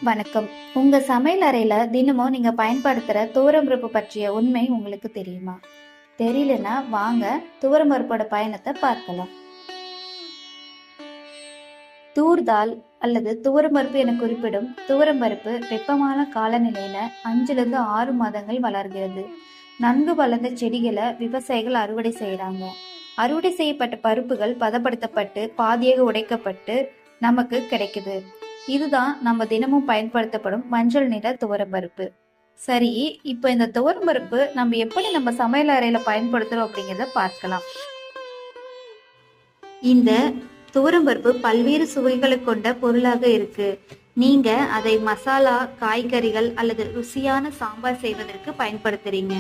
வணக்கம். உங்க சமையல் அறையில தினமும் நீங்க பயன்படுத்துற துவரம்பருப்பு பற்றிய உண்மை உங்களுக்கு தெரியுமா? தெரியலனா வாங்க துவரம்பருப்போட பயணத்தை பார்க்கலாம். தூர் தால் அல்லது துவரம்பருப்பு என குறிப்பிடும் துவரம்பருப்பு வெப்பமான காலநிலையில 5லிருந்து 6 மாதங்கள் வளர்கிறது. நன்கு வளர்ந்த செடிகளை விவசாயிகள் அறுவடை செய்யறாங்க. அறுவடை செய்யப்பட்ட பருப்புகள் பதப்படுத்தப்பட்டு பாதியாக உடைக்கப்பட்டு நமக்கு கிடைக்குது. இதுதான் நம்ம தினமும் பயன்படுத்தப்படும் மஞ்சள் நிற துவரம்பருப்பு. சரி, இப்போ இந்த துவரம்பருப்பு நம்ம எப்படி நம்ம சமையல் அறையில பயன்படுத்துறோம் அப்படிங்கிறத பார்க்கலாம். இந்த துவரம்பருப்பு பல்வேறு சுவைகளை கொண்ட பொருளாக இருக்கு. நீங்க அதை மசாலா, காய்கறிகள் அல்லது ருசியான சாம்பார் செய்வதற்கு பயன்படுத்துறீங்க.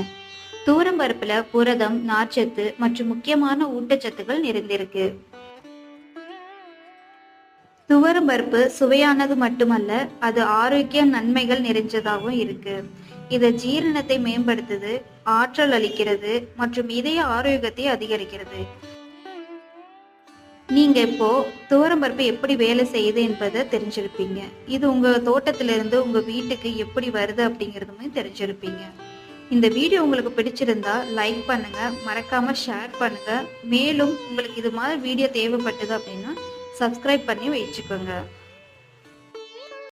துவரம்பருப்புல புரதம், நார்ச்சத்து மற்றும் முக்கியமான ஊட்டச்சத்துக்கள் நிறைந்திருக்கு. துவரம்பருப்பு சுவையானது மட்டுமல்ல, அது ஆரோக்கிய நன்மைகள் நிறைஞ்சதாகவும் இருக்கு. இது ஜீரணத்தை மேம்படுத்துது, ஆற்றல் அளிக்கிறது மற்றும் இதய ஆரோக்கியத்தை அதிகரிக்கிறது. நீங்க இப்போ துவரம்பருப்பு எப்படி வேலை செய்யுது என்பதை தெரிஞ்சிருப்பீங்க. இது உங்க தோட்டத்திலிருந்து உங்க வீட்டுக்கு எப்படி வருது அப்படிங்கிறதுமே தெரிஞ்சிருப்பீங்க. இந்த வீடியோ உங்களுக்கு பிடிச்சிருந்தா லைக் பண்ணுங்க, மறக்காம ஷேர் பண்ணுங்க. மேலும் உங்களுக்கு இது மாதிரி வீடியோ தேவைப்பட்டது அப்படின்னா சப்ஸ்கிரைப் பண்ணி வச்சுக்கோங்க.